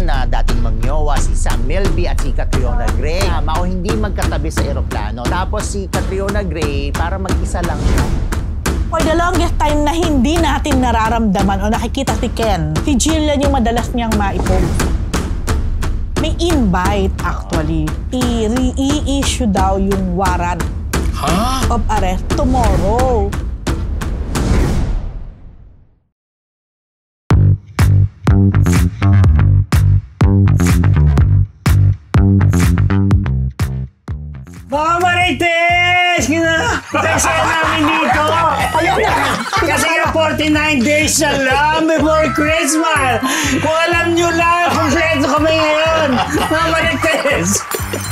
na dating magnyowa si Sam Milby at si Catriona Gray. Tama o hindi magkatabi sa eroplano. Tapos si Catriona Gray, para mag-isa lang siya. For the longest time na hindi natin nararamdaman o nakikita si Ken, si Jillian yung madalas niyang maipost. May invite actually. I-issue daw yung warrant of arrest tomorrow. Mga Marites! Kinakasaya namin dito! Kasi nga 49 days na lang before Christmas! Kung alam nyo lang, kompleto kami ngayon! Mga Marites!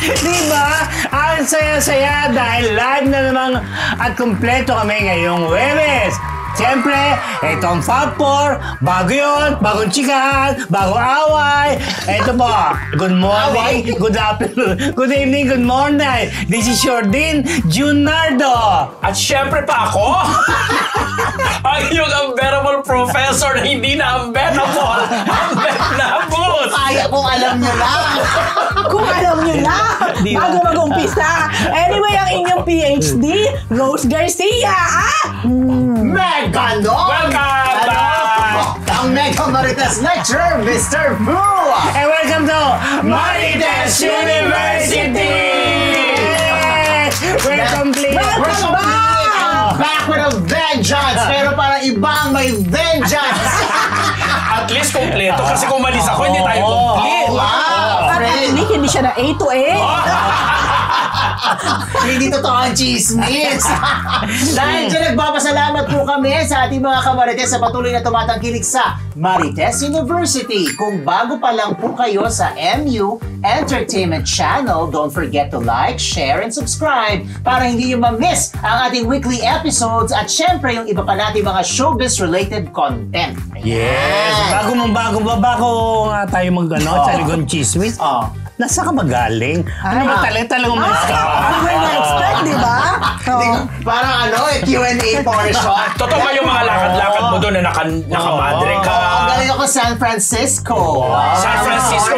Diba? Ang saya-saya dahil live na naman at kompleto kami ngayong Huwebes! Siyempre, ito ang Fab 4, bago yun, bagong chikahan, bagong away. Ito po, good morning, good afternoon, good evening, good morning. This is your Dean, Junardo. At siyempre pa ako, ang iyong unbearable professor na hindi na unbearable, unbearable. Kaya kung alam nyo lang. Kung alam nyo na, bago mag-umpisa. Anyway, ang inyong PhD, Rose Garcia. Mega, no? Welcome back! Ang Mega Marites Lecturer, Mr. Fu! And welcome to Marites University! We're complete! Welcome back! Back with a vengeance! Pero parang ibang may vengeance! At least kompleto kasi kung malis ako, hindi tayo complete. Wow! At hindi siya na A to A. Hindi totoo ang chismis. Dahil dyan nagpapasalamat po kami sa ating mga kamarites sa patuloy na tumatangkilik sa Marites University. Kung bago pa lang po kayo sa MU Entertainment Channel, don't forget to like, share, and subscribe para hindi nyo ma-miss ang ating weekly episodes at syempre yung iba pa natin mga showbiz-related content. Yes! Bago nga tayo sa Ligon Chismis. Nasa ka ba galing? Ano ba talagang umalis ka? Ano ba yung na-expect, di ba? Parang Q&A portion. Totoo ba yung mga lakad-lakad mo doon na nakamadre ka? Ang galing ako San Francisco. San Francisco,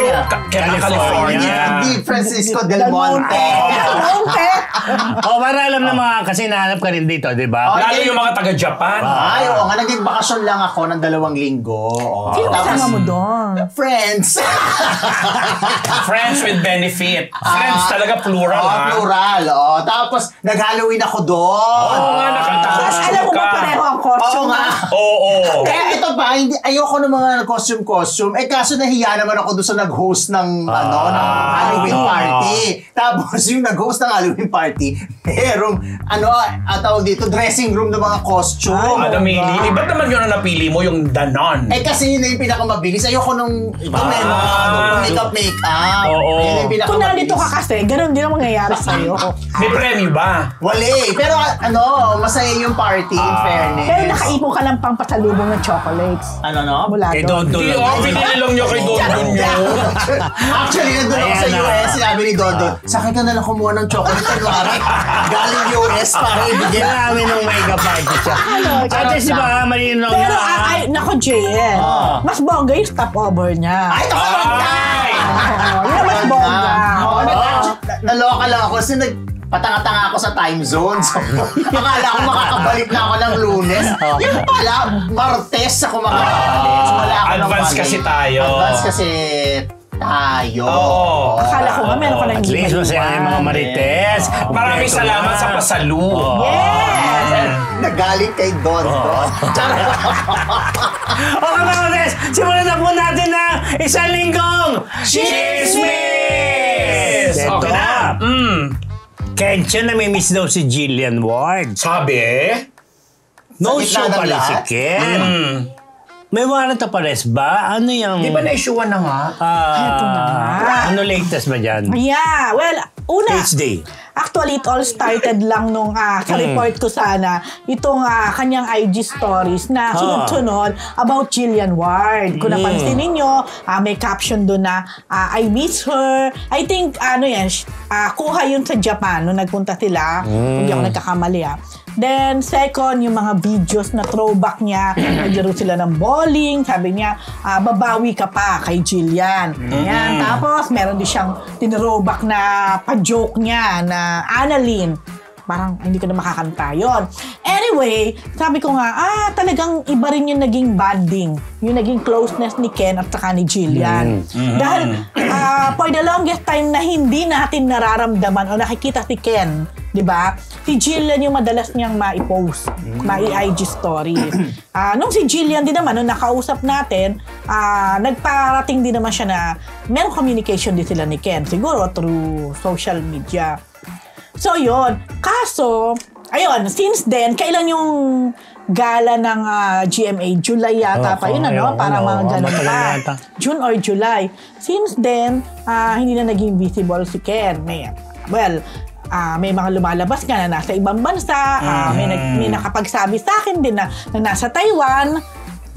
California. Hindi Francisco Del Monte. Para alam na mga, kasi nahanap ka rin dito, di ba? Lalo yung mga taga-Japan. Ay, oo nga. Naging bakasyon lang ako ng 2 linggo. Sino kasama mo doon? Friends. Friends with benefit. Friends talaga plural, ha? Plural. Tapos, nag-Halloween ako doon. Oo nga, Tapos alam mo ba pareho ang costume? Oo nga. Oo. Kaya ito pa, ayoko ng mga costume. Kaso nahiya naman ako doon sa nag-host ng Halloween party. Tapos yung nag-host ng Halloween party, merong, tawag dito, dressing room ng mga costume. Namili. Ba't naman yun ang napili mo, yung Danon? Kasi yun na yung pinakamabilis. Ayoko nung makeup. Oo. Kung nandito ka kasi, ganun din ang mangyayari sa'yo. May premyo ba? Wali. Pero masaya yung party, in fairness. Pero nakaipon ka lang pang pasalubong ng chocolates. Mula Kay doon. Dondon lang. Pinililong nyo kay Dondon nyo. Actually, nandun ako sa US, sinabi ni Dondon, sa akin ka nalang kumuha ng chocolate kunwari. Galing US para ibigyan namin ng mega party siya. At least diba, malinaw Pero, na. nako JN, mas bongga yung stopover niya. Ay, ito ka Yun mas bongga. Naloka lang ako kasi patanga-tanga ako sa time zone. So, akala ko makakabalik na ako ng Lunes. Yung pala, Martes ako makakabalik. So, wala ako Advance kasi tayo. Advance kasi tayo. Akala ko nga meron ka nang At least masaya yung mga Marites. Maraming salamat sa pasalu. Yes! Nagalit kay Don. Okay mga Marites, simulan na po natin na isang linggong Chismis! Okay na. Kensya na may miss daw si Jillian Ward. Sabi? No Sa gitna show ng pala si lahat? Ken. May warrant of arrest ba? Ano yung... Di ba na-issuean na nga? Eto na nga. Ano latest ba dyan? Yeah, well, una, Which day? actually, it all started lang nung sa report ko sana, itong kanyang IG stories na sunod-sunod about Jillian Ward. Kung napansin ninyo, may caption doon na, I miss her. I think, kuha yun sa Japan nung nagpunta sila. Hindi ako nagkakamali Then, second, yung mga videos na throwback niya. Naglaro sila ng bowling. Sabi niya, babawi ka pa kay Jillian. Yan. Tapos, meron din siyang tinrowback na pa-joke niya na Annalyn. Parang hindi ko na makakanta yun. Anyway, sabi ko nga, talagang iba rin yung naging bonding. Yung naging closeness ni Ken at saka ni Jillian. Dahil for the longest time na hindi natin nararamdaman o nakikita si Ken, di ba? Si Jillian yung madalas niyang ma-post, ma-IG story. Nung si Jillian din naman, nung nakausap natin, nagparating din naman siya na merong communication din sila ni Ken. Siguro through social media. So, yun. Kaso, ayun, since then, kailan yung gala ng GMA? July yata pa yun, Para mga ganun pa. June or July. Since then, hindi na naging visible si Ken. May mga lumalabas nga na nasa ibang bansa. May nakapagsabi sa akin din na nasa Taiwan.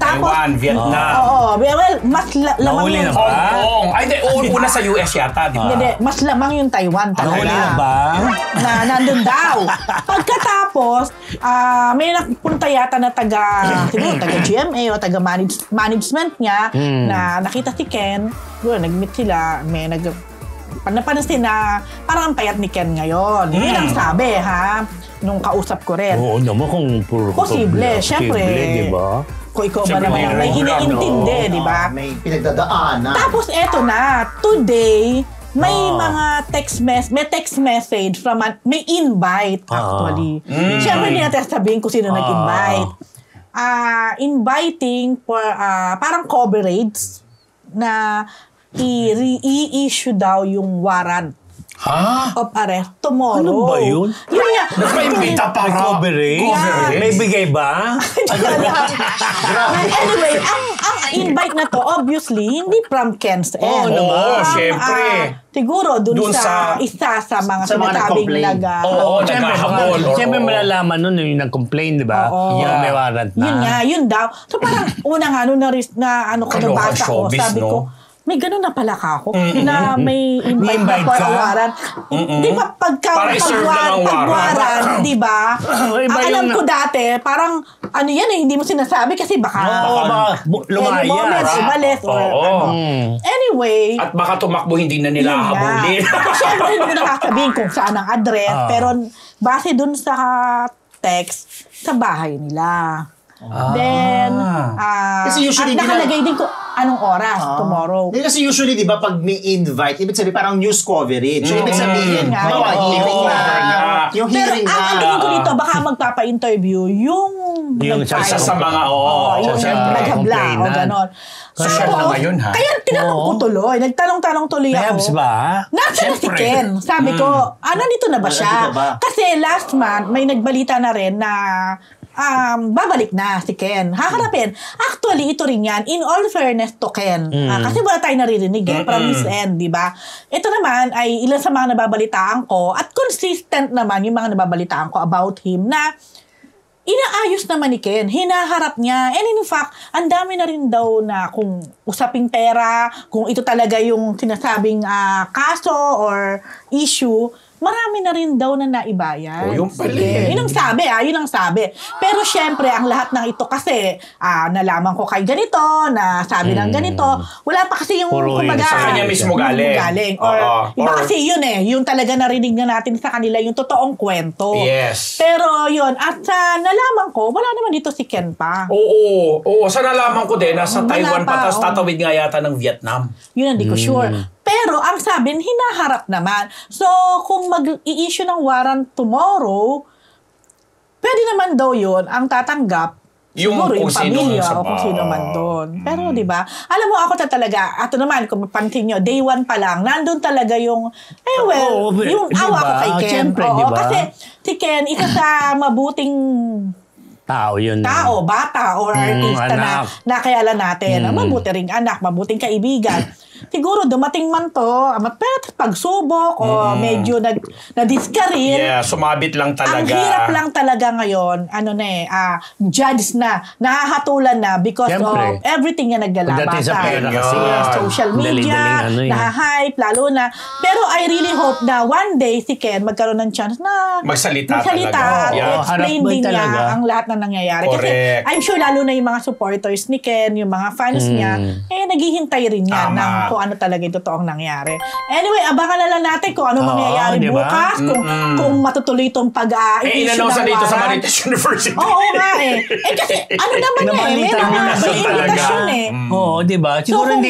Tapos, Taiwan, Vietnam. mas lamang yung Hong Kong. Ay, una sa US yata, di ba? Hindi, mas lamang yung Taiwan talaga. Nahuli na ba? Na nandun daw. Pagkatapos, may napunta yata na siguro taga GMA o taga management niya na nakita si Ken. Siguro, nag-meet sila. May napansin na parang ang payat ni Ken ngayon. Yun ang sabi, nung kausap ko rin. Oo naman kung puro posible, syempre. Di ba? Kung ikaw ba naman may iniintindi, di ba? May pinagdadaanan. Tapos eto na, today, may mga may text message from may invite actually. Siyempre, hindi natin sabihin kung sino nag-invite. Inviting for parang coverage na i-issue daw yung warrant of arrest tomorrow. Ano ba yun? Yun nga. Nagpa-imbita pa coverage? May bigay ba? Anyway, ang invite na to, obviously, hindi from Ken's end. Syempre. Siguro, dun sa isa sa mga sinasabing naghahabol. Siyempre malalaman nun yung nag-complain, di ba? Yung may warrant na. Yun nga, yun daw. So parang una nga, nabasa ko, sabi ko, may ganun na pala ako na may invite na for a warrant. Di ba pag-warrant, di ba? Alam ko dati, parang hindi mo sinasabi kasi baka umalis or anyway. At baka tumakbo, hindi na nila habulin. Siyempre, hindi ko nakakasabihin kung saan ang address, pero base dun sa text, sa bahay nila. Then, kasi usually nakalagay din ko anong oras tomorrow. Kasi usually, di ba, pag may invite, ibig sabihin parang news coverage. So, ibig sabihin, yung hearing na. Pero ang tingin ko dito, baka magpapa-interview yung isa sa mga, yung naghabla o ganon. Social na ngayon, Kaya tinanong ko tuloy, nagtanong-tanong tuloy ako. Perhaps ba? Nasaan si Ken? Sabi ko, nandito na ba siya? Kasi last month, may nagbalita na rin na babalik na si Ken. Haharapin. Actually, ito rin yan. In all fairness to Ken. Kasi wala tayong naririnig from his end, di ba? Ito naman ay ilan sa mga nababalitaan ko at consistent naman yung mga nababalitaan ko about him na inaayos naman ni Ken. Hinaharap niya. And in fact, ang dami na rin daw na kung usaping pera, kung ito talaga yung sinasabing kaso or issue, marami na rin daw na naibayan. Yung pala. Yun ang sabi. Pero syempre, ang lahat ng ito kasi, nalaman ko kay ganito, na sabi ng ganito, wala pa kasi yung, kumbaga, sa kanya mismo galing. Or iba kasi yun yung talaga narinig na natin sa kanila yung totoong kwento. Yes. Pero yun, at sa nalaman ko, wala naman dito si Ken pa. Oo. Sa nalaman ko din, nasa Taiwan pa, tapos tatawid nga yata ng Vietnam. Yun, hindi ko sure. Pero ang sabi, hinaharap naman. So, kung mag-i-issue ng warrant tomorrow, pwede naman daw yun ang tatanggap siguro yung pamilya o kung sino man doon. Pero, di ba? Alam mo, ako talaga, ato naman, kung mapansin nyo, day one pa lang, nandun talaga yung, yung awa ko kay Ken. Siyempre, diba? Kasi si Ken, isa sa mabuting tao, bata, or artista na kilala natin. Mabuti ring anak, mabuting kaibigan. siguro dumating man to, pero pagsubok o medyo na-discourage. Yeah, sumabit lang talaga. Ang hirap lang talaga ngayon, judge na, nahahatulan na because Siyempre. of everything na naglalabas. Pagdating sa pera kasi. Social media, Dali-daling nahahype, lalo na. Pero I really hope na one day si Ken magkaroon ng chance na Magsalita at talaga. Yeah. explain Harap din niya talaga. ang lahat na nangyayari. Kasi Correct. I'm sure lalo na yung mga supporters ni Ken, yung mga fans niya, naghihintay rin yan Tama. ng kung ano talaga yung totoong nangyari. Anyway, abangan na lang natin kung ano mangyayari di ba? bukas, kung matutuloy itong pag-issue Inanong sa ng dito sa warrant. Marites University. Oo nga eh. Kasi ano naman may Nabalita mga na may invitation eh. Oo, di ba? Siguro kung-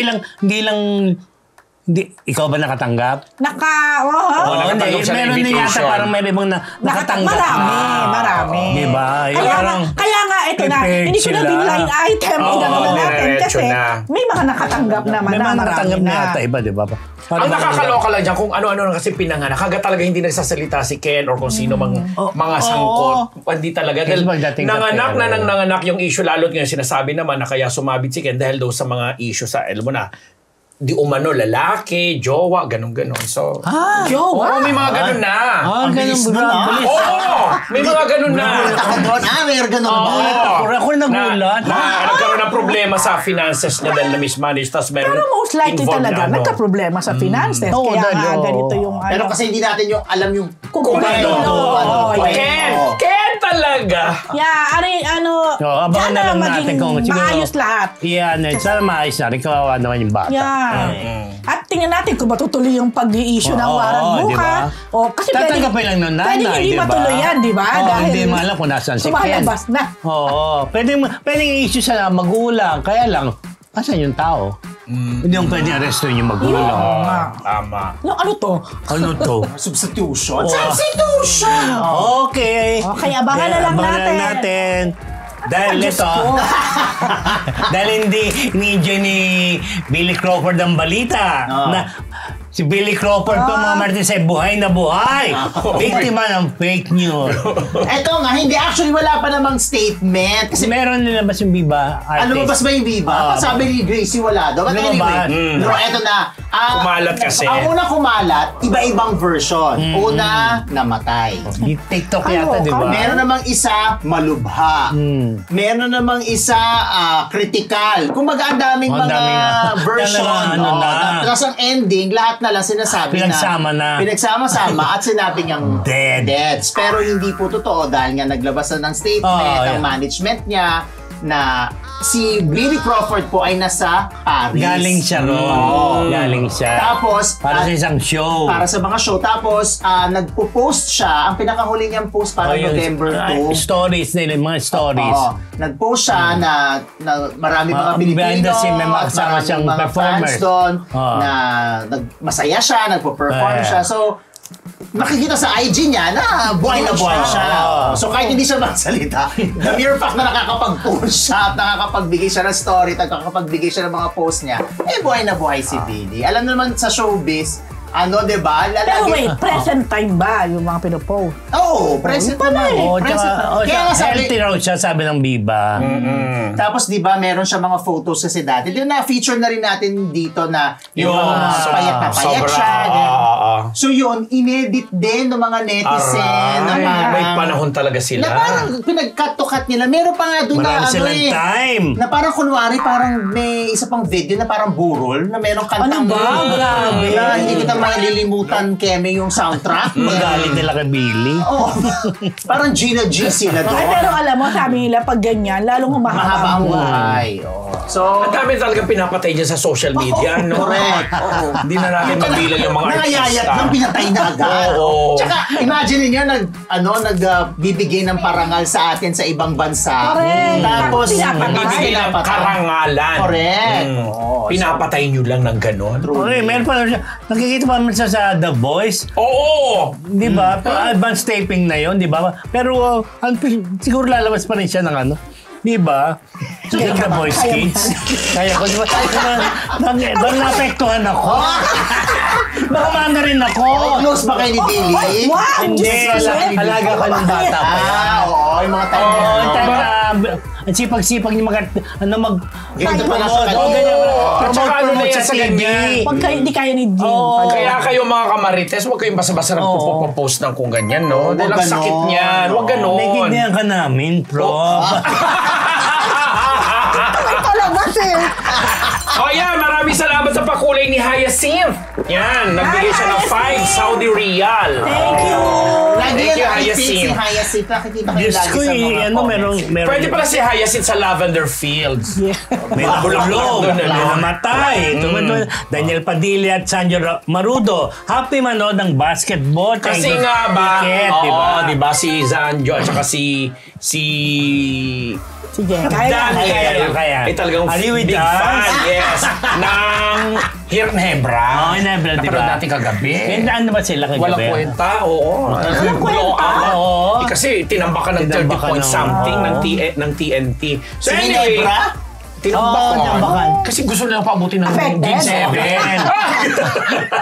ikaw ba nakatanggap? Oo, nakatanggap siya ng meron din yata invitation. parang may ibang nakatanggap. Marami. Di ba? Kaya nga, ito na, prepared hindi ko na sila. line item, Oo, inano na natin diretso kasi na. may mga nakatanggap naman May na mga marami nakatanggap na yata iba, di ba? Ang nakakaloka lang dyan, kung ano-ano na kasi pinanganak. Kaga talaga hindi nagsasalita si Ken or kung sino mga sangkot. Hindi talaga. Kasi Dahil pagdating sa nanganak pera, na nanganak yung issue. Lalo't ngayon sinasabi naman na kaya sumabit si Ken dahil daw sa mga issue sa, alam mo na, di umano lalaki, jowa, ganun-ganon. So, Jowa? may mga ganun na. Ganun bilis ba? nun, ah. Bilis. Oo! May mga ganun na. Nagulat ako doon. May ganun doon. Ako nagulat. Nagkaroon ng problema sa finances niya dahil na-mismanage. Tapos meron Pero most likely involved talaga, na nagka-problema sa finances. Oo, Kaya dahil, nga, oo. ganito yung Pero kasi hindi natin alam yung Kung ano, ano, Ken! Ken talaga! Yeah, Abangan sana na lang maging natin kung siguro. maayos lahat. Yan, sana maayos na rin. Kawawa naman yung bata. Yeah. At tingnan natin kung matutuloy yung pag-i-issue ng Oo, warrant di bukas. ba? O, kasi Tatanggapin lang ng nanay, pwedeng hindi di ba? matuloy yan, di ba? Oo, Dahil hindi mo alam kung nasaan si Ken. sumalabas na. Oo. Pwedeng i-issue sa magulang. Kaya lang, asan yung tao? Hindi yung pwedeng arrestuin yung magulang. Oo nga. Tama. Ano to? Ano to? substitution. Oo. Substitution! Okay. Okay, abangan na lang natin. Dahil ito, dahil hindi ni Billy Crawford ang balita. Na, si Billy Crawford po, mga Martes, ay buhay na buhay. Biktima ng fake news. Eto nga, hindi actually wala pa namang statement. Kasi Meron nilabas yung Viva artist. ano ba yung Viva? Sabi ni Gracie wala daw. But Lumabas. anyway, pero eto na. Kumalat kasi. Ang una kumalat, iba-ibang version. Una, namatay. Di TikTok yata, di ba? Meron namang isa, malubha. Meron namang isa, critical. Kumbaga, ang daming Ang mga dami na. version. Talaga, ano na. Tapos ang ending, lahat na lang sinasabi Pinagsama na. Pinagsama-sama at sinabi niyang Dead. Pero hindi po totoo dahil nga naglabas na ng statement ang management niya na si Billy Crawford po ay nasa Paris. Galing siya ron. Galing siya. Tapos, Para sa isang show. para sa mga show. Tapos, nagpo-post siya. Ang pinakahuli niyang post para Yung, November 2. stories nila, mga stories. Oo. Nag-post siya na marami mga behind Pilipino the scene, may mga at kasama maraming siyang mga performers. fans doon Oo. na masaya siya, nagpo-perform siya. So, nakikita sa IG niya na buhay na buhay siya. So kahit hindi siya magsalita, the mere fact na nakakapag-post siya at nakakapagbigay siya ng story at nakakapagbigay siya ng mga post niya, buhay na buhay si Billy. Alam naman sa showbiz, diba? Pero wait, present time ba yung mga pinopost? Oo, present naman. Present naman. Kaya nga sabi, healthy raw siya, sabi ng Viva. tapos di ba meron siya mga photos kasi dati. Di ba na-feature na rin natin dito na yung mga payat na payat siya. So yun, inedit din ng mga netizen. Na parang, May panahon talaga sila. na parang pinag-cut to cut nila. Meron pa nga doon na Marami silang time. Na parang kunwari, parang may isa pang video na parang burol na merong kantang. Ano ba? Grabe. Na hindi kita malilimutan, Keme, yung soundtrack. Magalit nila kay Billy. Oh, parang Gina G sila doon. Ay, pero alam mo, sabi nila, pag ganyan, lalong humahaba Mahaba ang ang buhay. buhay. So, Ang dami talagang pinapatay dyan sa social media, no? correct. Oo. Hindi na natin mabilang yung mga Nangayayat artista. lang, pinatay na agad. Oo. Tsaka, imagine niyo nagbibigay ng parangal sa atin sa ibang bansa. Correct. Tapos, Nagbibigay ng karangalan. Correct. Oo. Pinapatay nyo lang ng ganon. Okay, meron pa siya. Nakikita pa naman siya sa The Voice. Oo! Di ba? Advanced taping na yon, di ba? Pero siguro lalabas pa rin siya ng ano. Di ba? Yung The Voice Kids. Kaya ko, di ba? Doon naapektuhan ako. Baka maanda rin ako. Close ba kayo ni Billy? Wow! Hindi, alaga ka ng bata pa. Oo, yung mga time Oo, na. time na ang sipag-sipag niya Ganito pala sa mag-promote. kanila. At saka ano na yan sa ganyan. Pag hindi kaya ni Jean. Oo. Kaya kayo mga kamarites, huwag kayong basa-basa nagpo-post ng kung ganyan, no? Dahil ang ganon. sakit niyan. Huwag ganon. Naintindihan ka namin, Prof. Palabas eh. O yan, maraming salamat sa pakulay ni Hyacinth. Yan, nagbigay siya ng 5 Saudi Riyal. Thank you. Lagi Thank you, yan nakipid si Hyacinth. Hyacinth. Nakikita kayo Diyos lagi ko, sa mga ano, comments. meron. Pwede pala si Hyacinth sa Lavender Fields. Yeah. May Bulaklak nahulog, doon, ano? may namatay. Daniel Padilla at Sandro Marudo. Happy manood ng basketball. Kasi Thank you, nga ba, Ticket, oo, di ba si Zanjo at saka si Sige, kaya. Kaya. ay talagang Are you with big us? fan, yes, ng Hirnhebra. Oo, Hirnhebra, di ba? Napanood natin kagabi. Ano ba sila kagabi? Walang kwenta, oo. Walang Blow kwenta? up. Oo. Kasi tinambakan ng 30 Tinambakan point ng- something oo. ng TNT. So Si anyway, Ginebra? Oo, tinambakan. Kasi gusto nilang paabutin ng Affected? Game 7.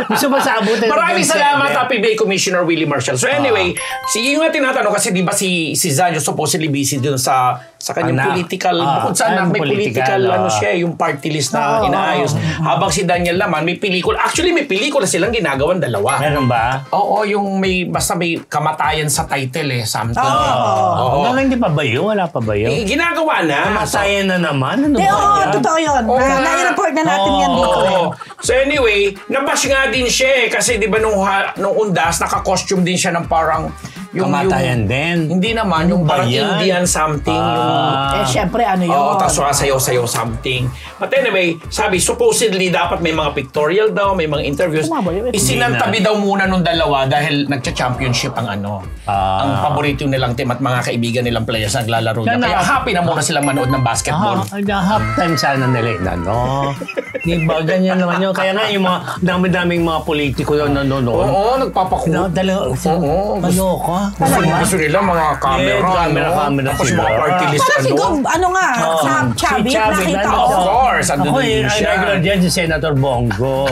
Gusto ba sa abutin? Maraming salamat, Happy Bay Commissioner Willie Marshall. So anyway, yung nga tinatanong kasi di ba si Zanjo supposedly busy dun sa kanyang Anak. political, bukod sa Ang anak, may political, political, ano siya, yung party list na inaayos. Habang si Daniel naman, may pelikula. Actually, may pelikula silang ginagawan dalawa. Meron ba? Oo, yung basta may kamatayan sa title something. Oo. Hanggang hindi pa ba yun? Wala pa ba yun? Ginagawa na. Masaya na naman. Ano Eh, ba oo, yan? totoo yun. Oo nga. Na-report na natin yan dito eh. Oo. So anyway, nabash nga din siya kasi di ba nung undas, naka-costume din siya ng parang Kamatayan din. Hindi naman, yung ba parang yan? Indian something. Eh, syempre, ano yun? Oo, tapos sayaw-sayaw something. But anyway, sabi, supposedly dapat may mga pictorial daw, may mga interviews. Tama ba yun? Isinantabi daw muna nung dalawa dahil nagcha-championship ang ang paborito nilang team at mga kaibigan nilang players na naglalaro niya. Kaya happy na muna silang manood ng basketball. Half-time sana nila no? Di ba? Ganyan naman yun. Kaya nga yung mga dami-daming mga politiko na nanonood. Oo, nagpapaku. Oo, gusto nila mga camera, camera tapos sila. mga party list, Para si Gob, ano nga, sa Chavit, nakita Of ko. course, andun Ako din yung siya. regular dyan si Senator Bongo.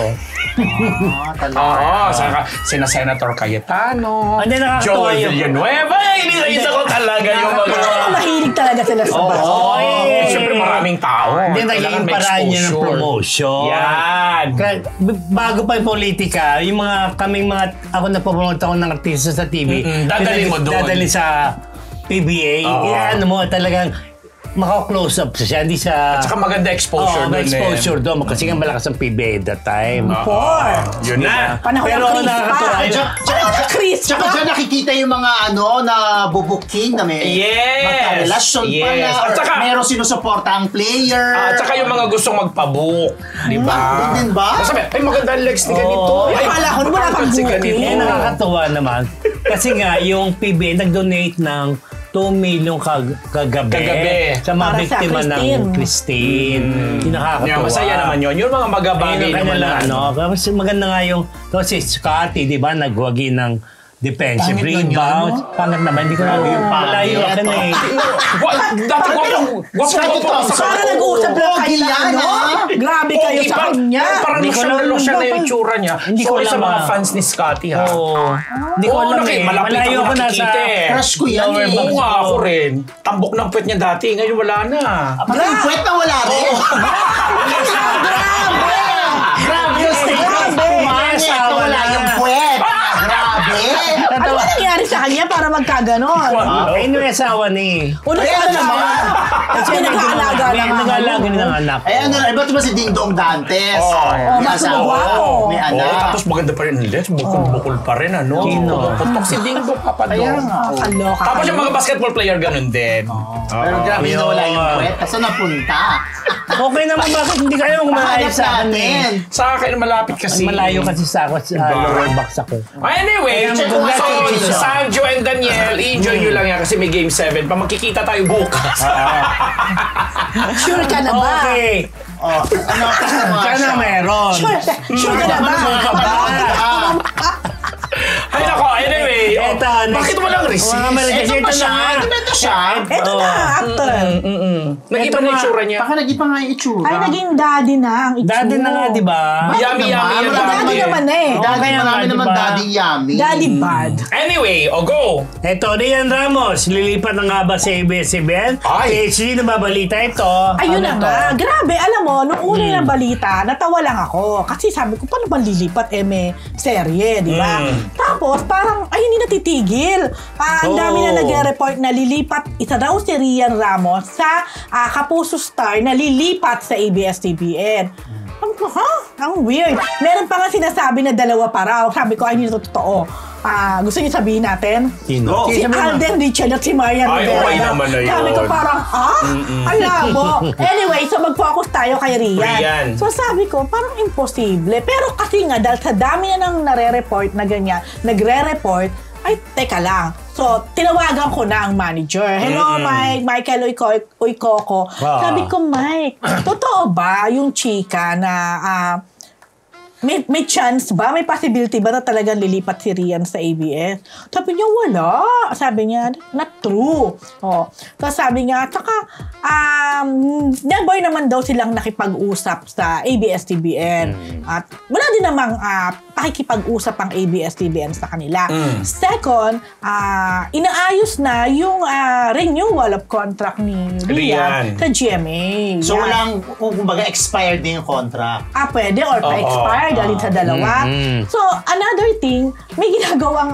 Oo, saka sina Senator Cayetano, Hindi, nakakatawa Joel yun. Villanueva, isa ko talaga yung mga... Mahilig talaga sila sa basketball. Oo, Eh, siyempre maraming tao. Hindi, Kailangan naging may paraan niya ng exposure. promotion. Yan. Bago pa yung politika, yung ako napopromote ako ng artista sa TV. Dadalhin mo doon. Dadalhin sa PBA. Oo. Ano mo, talagang maka-close up siya. Hindi sa... Saka maganda exposure may doon exposure doon. Kasi nga malakas ang PBA at that time. Yun na. Panahon Pero ng Chris nakakatuwa pa. yun. Panahon ng Chris Tsaka pa. dyan nakikita yung mga na bubuking na may Yes. magkarelasyon pala. Yes. Or At saka- meron sinusuporta ang player. At saka yung mga gustong magpabook. Di ba? Doon din ba? Sabi, ay maganda ang legs ni ganito. Oo. Ay, Akala ko, wala kang si booking. ganito. Nakakatuwa naman. Kasi nga, yung PBA nag-donate ng 2 million kagabi sa mga Para sa biktima ng Christine. Christine. Yung nakakatuwa. Yeah, masaya naman yun. Yung mga magabagay Ayun ang naman kanilang, na. Kasi maganda nga yung, si Scotty, di ba, nagwagi ng defensive Pangit nun rebound. yun, Pangit naman, hindi ko na malayo ka na eh. Dati gwapo. Para nag-uusap lang kayo Pogi na yan, ano. Grabe kayo sa kanya. Parang Hindi ko losyang lang- losyang na yung itsura niya. Hindi ko Sorry sa alam, mga ah. fans ni Scotty, ha? Oo. Hindi ko Oo, alam eh. malapit Malayo ako ko na sa... nakikita eh. Crush ko yan Lower eh. box Oo nga, ko. ako rin. Tambok ng puwet niya dati, ngayon wala na. Pati yung puwet na wala rin. Grabe yung statement. Pumangit na wala yung puwet. Grabe. Ano ba nangyari sa kanya para magkaganon? Eh, yung asawa ni... Una Ayan na naman. Kasi nag-aalaga lang. Nag-aalaga ng anak. Eh ano, iba ito ba si Ding Dong Dantes? Oo. May mas asawa. magwapo. May Oo, anak. tapos maganda pa rin ang legs. Bukol-bukol pa rin, ano? Sino? Putok si Dingo, Papa Kaya Dong. nga. Kaloka. Tapos yung mga basketball player, ganun din. Pero grabe na wala yung puwet. Kaso napunta. Okay naman, bakit hindi kayo malayo Pahanap sa akin eh? natin. Sa akin, malapit kasi. Malayo kasi sa ako sa lower box ako. Anyway, Check so, mo nga si Sanjo and Daniel, enjoy nyo lang yan kasi may Game 7 pa. Magkikita tayo bukas. Sure ka na ba? Okay. Oh, ano kasi mga Sana siya? meron. Sure ka na ba? Mga kabata. Ay nako, anyway. Ito, Bakit walang resist? Mga Marites, Ito pa siya. na. Ito siya. Ito na, actor. Nag-iba na itsura niya. Baka nag-iba nga yung itsura. Ay, naging daddy na ang itsura. Dati na nga, di ba? Yummy naman? yan. Daddy naman na eh. Daddy, Okay marami naman, naman diba? daddy yummy. Daddy bad. Anyway, go! Eto, Rian Ramos, lilipat na nga ba sa ABS-CBN? Ay. PhD na babalita ito. Ayun Ano na to? nga. Grabe, alam mo, nung una yung balita, natawa lang ako. Kasi sabi ko, paano ba lilipat may serye, di ba? Tapos, parang, ay, hindi natitigil. Ang dami na nagre-report na lilipat. Isa daw si Rian Ramos sa Kapuso Star na lilipat sa ABS-CBN. Sabi ko, ha? Ang weird. Meron pa nga sinasabi na dalawa pa raw. Sabi ko, ay, hindi ito totoo. Gusto niyo sabihin natin? Sino? Si Alden Richard at si Marian Ay, Rivera. okay naman na yun. Sabi ko parang, ang labo. Anyway, so mag-focus tayo kay Rian. Rian. So sabi ko, parang imposible. Pero kasi nga, dahil sa dami na nang nare-report na ganyan, nagre-report, ay, teka lang. So, tinawagan ko na ang manager. Hello, Mike. Michael Oikoko. Sabi ko, Mike, totoo ba yung chika na may chance ba? May possibility ba na talagang lilipat si Rian sa ABS? Sabi niya, wala. Sabi niya, not true. So sabi niya, saka, never naman daw silang nakipag-usap sa ABS-CBN. At wala din namang pakikipag-usap ang ABS-CBN sa kanila. Second, inaayos na yung renewal of contract ni Rian sa GMA. So, walang, kumbaga, expired din yung contract. Pwede or pa-expired alin sa dalawa. So, another thing, may ginagawang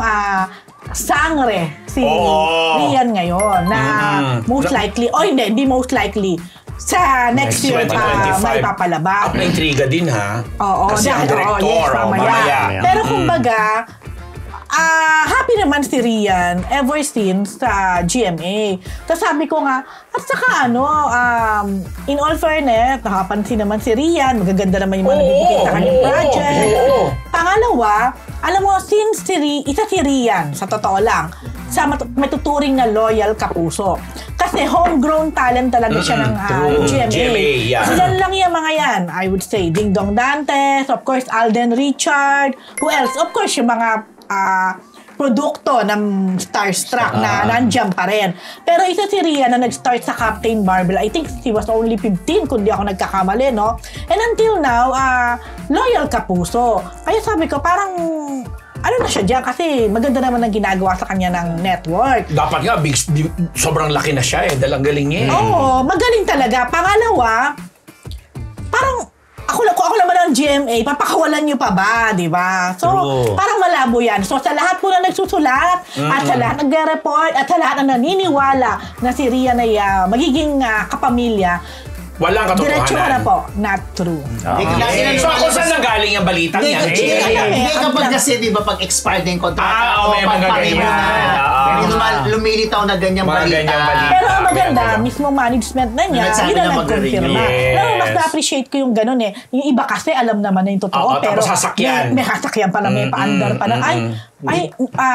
sangre si Rian ngayon na most likely, hindi most likely, sa next year pa may papalabas. At may intriga din, ha? Oo, kasi ang director, yes, mamaya. Pero kumbaga, happy naman si Rian ever since sa GMA. Tapos sabi ko nga, at saka in all fairness, nakapansin naman si Rian, magaganda naman yung mga nabibigay sa kanyang project. Pangalawa, alam mo, since isa si Rian, sa totoo lang, sa matuturing na loyal kapuso. Kasi homegrown talent talaga siya ng GMA. Sila lang yung mga yan. I would say, Ding Dong Dantes, of course, Alden Richard, who else? Of course, yung mga produkto ng Starstruck na nandiyan pa rin. Pero isa si Rian na nag-start sa Captain Marvel, I think he was only 15 kung di ako nagkakamali, no? And until now, loyal kapuso. Kaya sabi ko, parang ano na siya dyan kasi maganda naman ang ginagawa sa kanya ng network. Dapat nga, sobrang laki na siya dalang galing niya. Oo, magaling talaga. Pangalawa, parang ako naman ang GMA, papakawalan nyo pa ba, di ba? So, parang malabo yan. So, sa lahat po na nagsusulat, at sa lahat nagre-report, at sa lahat na naniniwala na si Rian ay magiging kapamilya, walang katotohanan. diretso na po, not true. So, ako saan nanggaling ang balita niya? Hindi kapag kasi, di ba, pag expired na yung contract, may mga ganyan. Lumilitaw na ganyang Mga balita. ganyang balita. Pero ang maganda, mismo management na niya, Nagsabi yun ang na nag-confirma. Yes. Pero mas na-appreciate ko yung ganun eh. Yung iba kasi alam naman na yung totoo, pero tapos sasakyan. may sasakyan pa na may paandar pa na,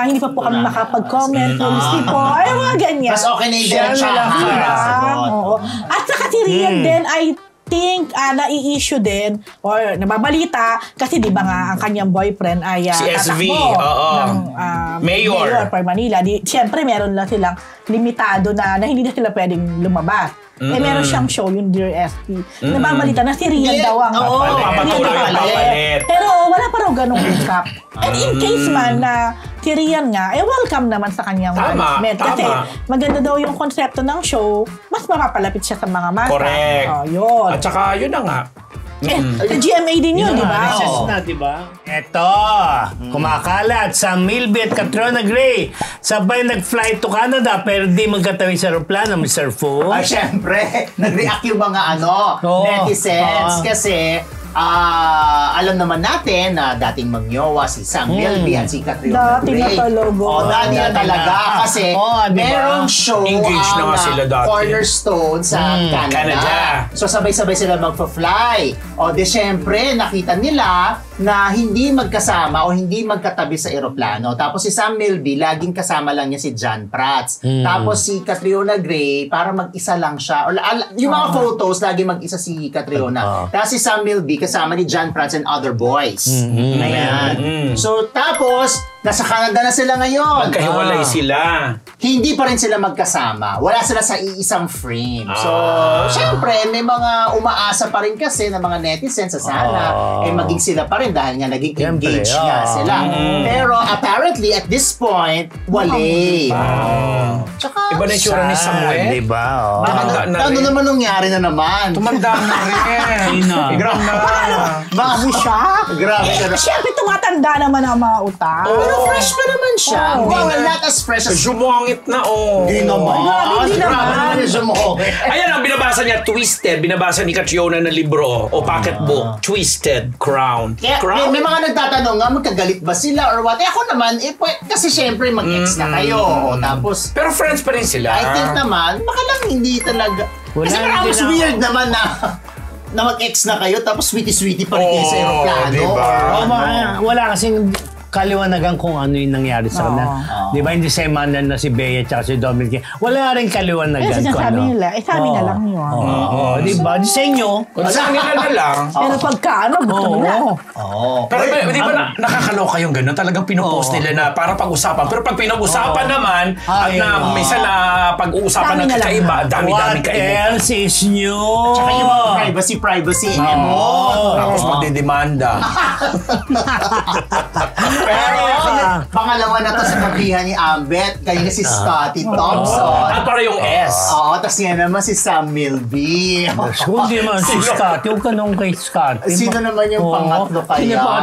hindi pa po kami makapag-comment, policy po, ay mga ganyan. Mas okay na yung diretsahan. Oo. At saka si Rian din, I think nai-issue din or nababalita kasi di ba nga ang kanyang boyfriend ay si SV, ng Mayor for Manila. Siyempre meron lang silang limitado na hindi na sila pwedeng lumabas. Meron siyang show, yung Dear SP. Nababalita na si Rian daw ang papalit. Pero wala pa raw ganong usap. And in case man na si Rian nga, welcome naman sa kanyang management. Kasi maganda daw yung konsepto ng show, mas mapapalapit siya sa mga masa. Correct. Yun. At saka, yun na nga. GMA din yun, di ba? Na, di ba? Eto, kumakalat sa Milby at Catriona Gray. Sabay nag-fly to Canada pero di magkatawi sa aeroplano, Mr. Fu. Syempre, nag-react yung mga netizens kasi alam naman natin na dating magyowa si Sam Milby at si Catriona Dati Gray. na talaga. Dati na talaga kasi merong show Engaged na nga sila dati. Cornerstone sa Canada. So sabay-sabay sila magpa-fly. Syempre, nakita nila na hindi magkasama o hindi magkatabi sa eroplano. Tapos si Sam Milby, laging kasama lang niya si John Prats. Tapos si Catriona Gray, para mag-isa lang siya. Yung mga photos, lagi mag-isa si Catriona. Tapos si Sam Milby, kasama ni John Prats and other boys. Ayan. So, tapos, Nasa Canada na sila ngayon. Magkahiwalay sila. Hindi pa rin sila magkasama. Wala sila sa iisang frame. So, syempre, may mga umaasa pa rin kasi ng mga netizens sa sana maging sila pa rin dahil nga naging engaged nga sila. Pero apparently, at this point, wali. Tsaka, Iba na yung tsura ni Samuel. Diba? Tumanda na ano rin. naman nangyari na naman? Tumanda na rin. Grabe na. Grabe siya. Grabe ka na. Siyempre, tumatanda naman ang mga utang. Pero fresh pa naman siya. Well, not as fresh as... Jumongit na, Hindi naman. Hindi naman. Grabe naman. Ayan ang binabasa niya, Twisted. Binabasa ni Catriona na libro o pocketbook. Twisted Crown. Kaya, Crown? may mga nagtatanong nga, magkagalit ba sila or what? Ako naman, kasi syempre mag-ex na kayo. Tapos, Pero friends pa rin sila. I think naman, baka lang hindi talaga. Wala, Kasi parang hindi mas na- weird naman na mag-ex na kayo tapos sweetie-sweetie pa rin kayo sa aeroplano. diba? Wala kasing kaliwanagan kung ano yung nangyari sa kanila. Di ba, hindi sa manner na si Bea at si Dominic. Wala rin kaliwanagan Kasi kung sinasabi ano. nila, sabi na lang yun. Oo, di ba? Di sa inyo. Kung sa nila na lang. Pero pagka gusto mo na. Pero di ba nakakaloka yung gano'n? Talagang pinopost nila na para pag-usapan. Pero pag pinag-usapan naman, at Ay, na minsan na pag-uusapan Dami ng na lang. kakaiba, dami-dami What kaiba. else is new? Tsaka yung mga privacy mo. Tapos magdidemanda. Pero, pangalawa na to sa kabihan ni Ambet. Kanina si Scotty Thompson. At para yung S. Oo, tapos yan naman si Sam Milby. Kung di man si Scott, huwag ka nung kay Scott. Sino naman yung pangatlo kaya? Sino pa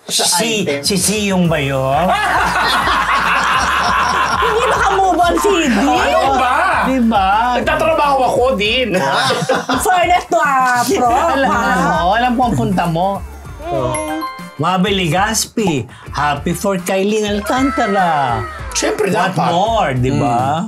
Sa item? si Siyong ba yun? Hindi makamove on si D. Ano ba? Di ba? Nagtatrabaho ako din. Fairness to pro. Alam ko ang punta mo. Mabel Gaspi, happy for Kylie Alcantara. Siyempre What dapat. more, di ba?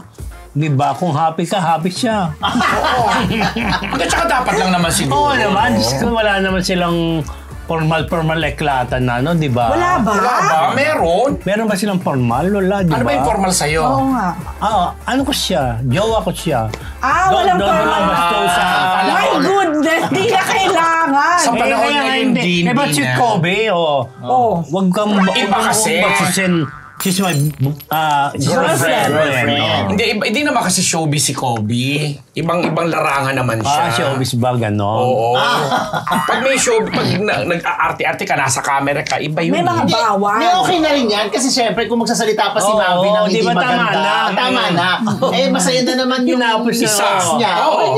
Di ba? Kung happy ka, happy siya. At saka dapat lang naman siguro. Oo naman, kung wala naman silang formal eklatan na, no? Di ba? Wala ba? Wala ba? Meron. Meron ba silang formal? Wala, di ba? Ano ba yung formal sa'yo? Oo nga. Ano ko siya? Jowa ko siya. Walang Doon formal. bastusa. My goodness, di na kailangan. Sa panahon ngayon, hindi Ba't si na. Kobe, Wag kang... Iba kasi. She's my Girlfriend. Hindi naman kasi showbiz si Kobe. Ibang larangan naman siya. Showbiz ba, gano'n? Oo. Pag may show, pag nag-arte-arte ka, nasa camera ka, iba yun. May mga bawal. Hindi, okay na rin yan. Kasi syempre, kung magsasalita pa si Oo, Mavi ng hindi di ba tama maganda, na? tama na. Masaya na naman yung Tinapos na. isas niya. Oo.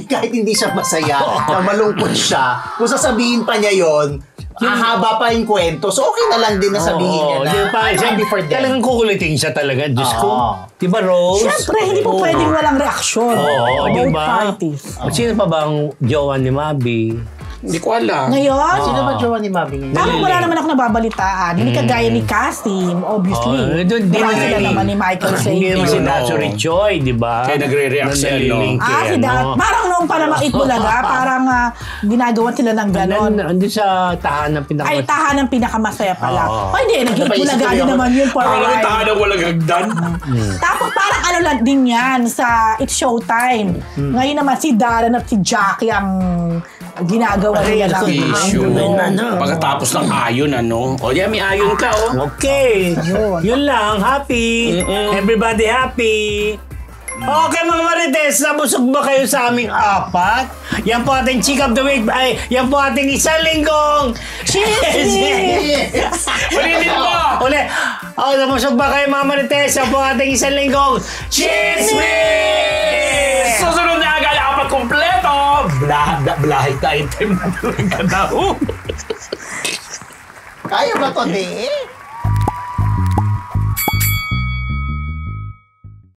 Kahit hindi siya masaya, na malungkot siya, kung sasabihin pa niya yon, hahaba pa yung kwento. So, okay na lang din na sabihin niya na, I'm happy for them. Talagang kukulitin siya talaga. Diyos ko. Oo. Di ba, Rose? Siyempre, hindi po pwedeng walang reaksyon. Oo, di Both ba? parties. Sino pa ba ang jowa ni Mabi? Hindi ko alam. Ngayon, Sino ba jowa ni Mavi ngayon? parang wala naman ako nababalitaan. Hindi kagaya ni Cassim, obviously. Di Wala naman sila eh. naman ni Michael Hindi naman si Xavier. Natsuri Choi, di ba? Kaya nagre-react siya, no? Si Dad. Parang noong Panama Itbulaga, parang ginagawan sila ng ganon. Andi sa tahanan Ay, tahanang pinakamasaya pala. Oo. Ay, hindi. Nag-Itbulaga din naman yun for a Parang while. tahan na walang hagdan. Tapos parang ano lang din yan sa It's Showtime. Ngayon naman si Darren at si Jackie ang ginagawa nila ng Issue. gulo. Pagkatapos ng ayon, ano? O, yan, may ayon ka, oh. Okay. Yun lang. Happy. Everybody happy. Okay mga Marites, nabusog ba kayo sa aming apat? Yan po ating Chick of the Week. Ay, yan po ating isang linggong Yes! Ulitin mo! Uli. Nabusog ba kayo mga Marites? Yan po ating isang linggong Chismis! Susunod na agad, apat kompleto! Blahay time na talaga daw. Kaya ba to, di?